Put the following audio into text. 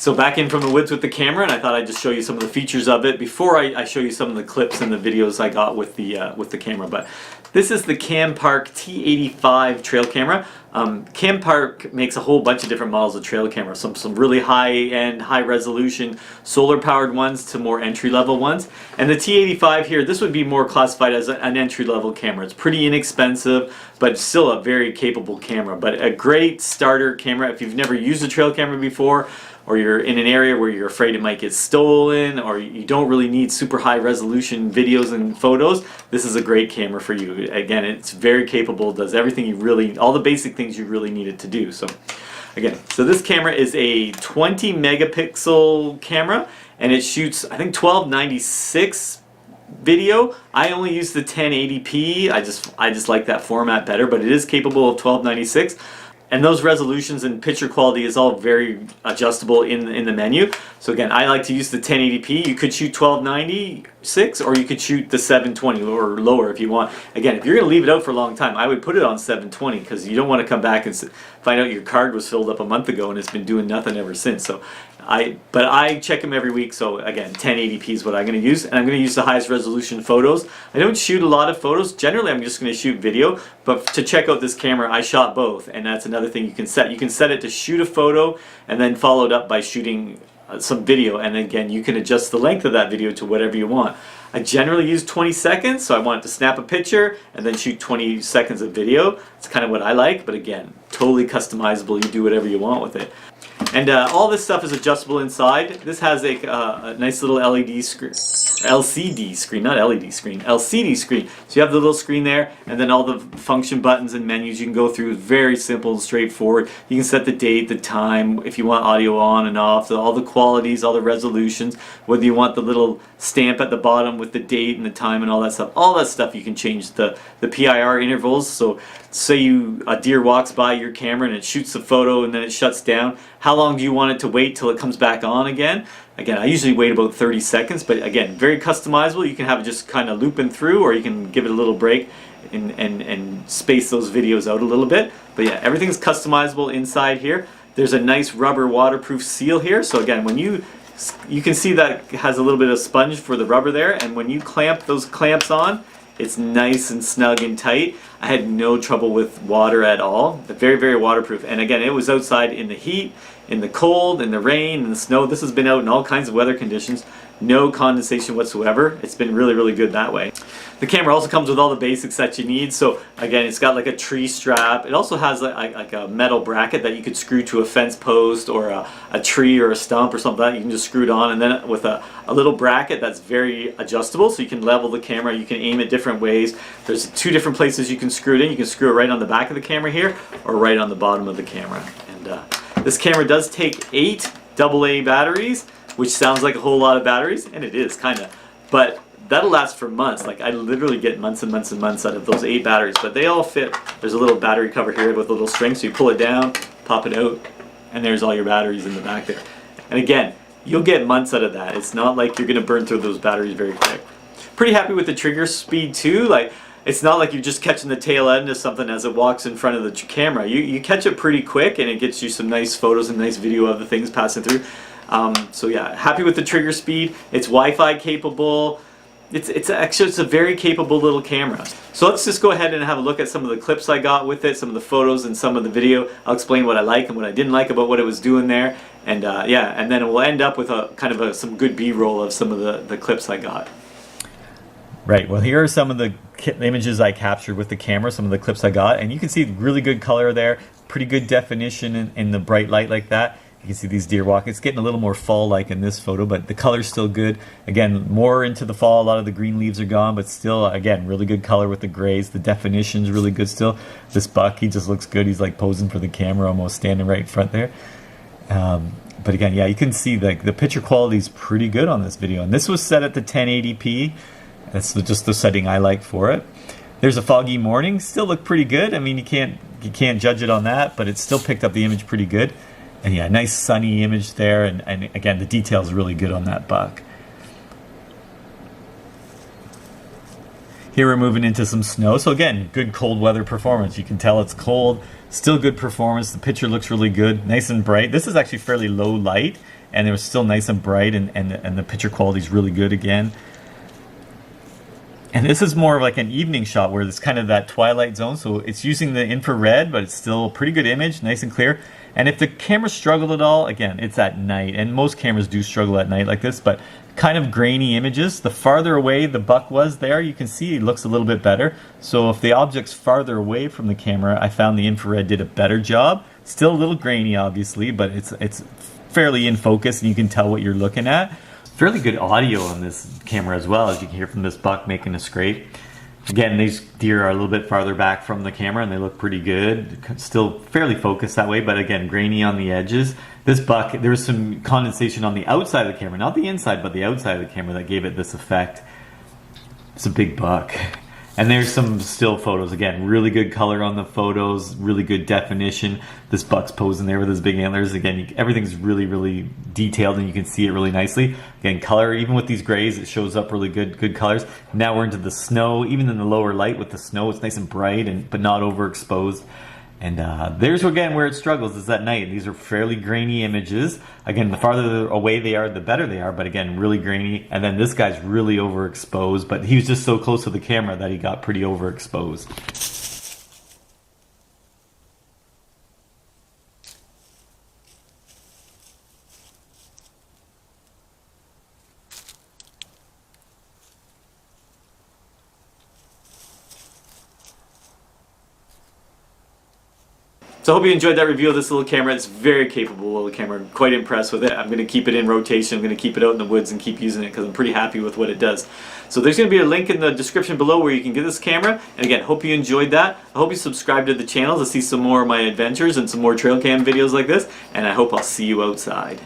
So back in from the woods with the camera, and I thought I'd just show you some of the features of it before I show you some of the clips and the videos I got with the camera. But this is the Campark T85 trail camera. Campark makes a whole bunch of different models of trail cameras, some really high-end, high-resolution solar-powered ones to more entry-level ones. And the T85 here, this would be more classified as an entry-level camera. It's pretty inexpensive, but still a very capable camera. But a great starter camera if you've never used a trail camera before, or you're in an area where you're afraid it might get stolen, or you don't really need super high resolution videos and photos. This is a great camera for you. Again, it's very capable, does everything you really, all the basic things you really need it to do. So again, so this camera is a 20 megapixel camera, and it shoots, I think, 1296 video. I only use the 1080p. I just like that format better, but it is capable of 1296. And those resolutions and picture quality is all very adjustable in the menu. So again, I like to use the 1080p. You could shoot 1296, or you could shoot the 720 or lower if you want. Again, if you're going to leave it out for a long time, I would put it on 720, because you don't want to come back and find out your card was filled up a month ago and it's been doing nothing ever since. So but I check them every week. So again, 1080p is what I'm going to use, and I'm going to use the highest resolution photos. I don't shoot a lot of photos. Generally, I'm just going to shoot video. But to check out this camera, I shot both, and that's another thing you can set. You can set it to shoot a photo and then followed up by shooting some video, and again, you can adjust the length of that video to whatever you want. I generally use 20 seconds, so I want it to snap a picture and then shoot 20 seconds of video. It's kind of what I like, but again, totally customizable. You do whatever you want with it. And all this stuff is adjustable inside. This has a nice little LED screen, LCD screen, not LED screen, LCD screen. So you have the little screen there, and then all the function buttons and menus you can go through. Very simple and straightforward. You can set the date, the time, if you want audio on and off, all the qualities, all the resolutions, whether you want the little stamp at the bottom with the date and the time and all that stuff. All that stuff you can change the PIR intervals. So say a deer walks by your camera and it shoots the photo and then it shuts down. How long do you want it to wait till it comes back on again? Again, I usually wait about 30 seconds, but again, very customizable. You can have it just kind of looping through, or you can give it a little break and space those videos out a little bit. But yeah, everything's customizable inside here. There's a nice rubber waterproof seal here. So again, when you can see that it has a little bit of sponge for the rubber there, and when you clamp those clamps on, it's nice and snug and tight. I had no trouble with water at all. Very, very waterproof. And again, it was outside in the heat, in the cold, in the rain, in the snow. This has been out in all kinds of weather conditions. No condensation whatsoever. It's been really, really good that way. The camera also comes with all the basics that you need. So again, it's got like a tree strap. It also has like a metal bracket that you could screw to a fence post or a tree or a stump or something like that. You can just screw it on, and then with a little bracket that's very adjustable, so you can level the camera. You can aim it different ways. There's two different places you can screw it in. You can screw it right on the back of the camera here, or right on the bottom of the camera. And this camera does take 8 AA batteries, which sounds like a whole lot of batteries, and it is kind of, but that'll last for months. Like, I literally get months and months and months out of those 8 batteries, but they all fit. There's a little battery cover here with a little string, so you pull it down, pop it out, and there's all your batteries in the back there. And again, you'll get months out of that. It's not like you're going to burn through those batteries very quick. Pretty happy with the trigger speed too. Like, it's not like you're just catching the tail end of something as it walks in front of the camera. You catch it pretty quick, and it gets you some nice photos and nice video of the things passing through. So yeah, happy with the trigger speed. It's Wi-Fi capable. It's a very capable little camera. So let's just go ahead and have a look at some of the clips I got with it, some of the photos and some of the video. I'll explain what I like and what I didn't like about what it was doing there. And yeah, and then we'll end up with some good B-roll of some of the clips I got. Right, well, here are some of the images I captured with the camera, some of the clips I got, and you can see really good color there, pretty good definition in the bright light like that. You can see these deer walking. It's getting a little more fall-like in this photo, but the color's still good. Again, more into the fall. A lot of the green leaves are gone, but still, again, really good color with the grays. The definition's really good still. This buck, he just looks good. He's like posing for the camera, almost standing right in front there. But again, yeah, you can see the picture quality is pretty good on this video. And this was set at the 1080p. That's just the setting I like for it. There's a foggy morning. Still look pretty good. I mean, you can't judge it on that, but it still picked up the image pretty good. And yeah, nice sunny image there, and again, the detail's really good on that buck. Here we're moving into some snow. So again, good cold weather performance. You can tell it's cold, still good performance. The picture looks really good, nice and bright. This is actually fairly low light, and it was still nice and bright, and the picture quality is really good again. And this is more of like an evening shot where it's kind of that twilight zone, so it's using the infrared, but it's still a pretty good image, nice and clear. And if the camera struggled at all, again, it's at night, and most cameras do struggle at night like this, but kind of grainy images. The farther away the buck was there, you can see it looks a little bit better. So if the object's farther away from the camera, I found the infrared did a better job. Still a little grainy, obviously, but it's fairly in focus, and you can tell what you're looking at. Fairly good audio on this camera as well, as you can hear from this buck making a scrape. Again, these deer are a little bit farther back from the camera and they look pretty good. Still fairly focused that way, but again, grainy on the edges. This buck, there was some condensation on the outside of the camera, not the inside, but the outside of the camera that gave it this effect. It's a big buck. And there's some still photos. Again, really good color on the photos, really good definition. This buck's posing there with his big antlers. Again, everything's really, really detailed, and you can see it really nicely. Again, color, even with these grays, it shows up really good colors. Now we're into the snow. Even in the lower light with the snow, it's nice and bright, but not overexposed. And there's again where it struggles, is at night. These are fairly grainy images. Again, the farther away they are, the better they are, but again, really grainy. And then this guy's really overexposed, but he was just so close to the camera that he got pretty overexposed. So I hope you enjoyed that review of this little camera. It's a very capable little camera. I'm quite impressed with it. I'm going to keep it in rotation. I'm going to keep it out in the woods and keep using it because I'm pretty happy with what it does. So there's going to be a link in the description below where you can get this camera. And again, hope you enjoyed that. I hope you subscribe to the channel to see some more of my adventures and some more trail cam videos like this. And I hope I'll see you outside.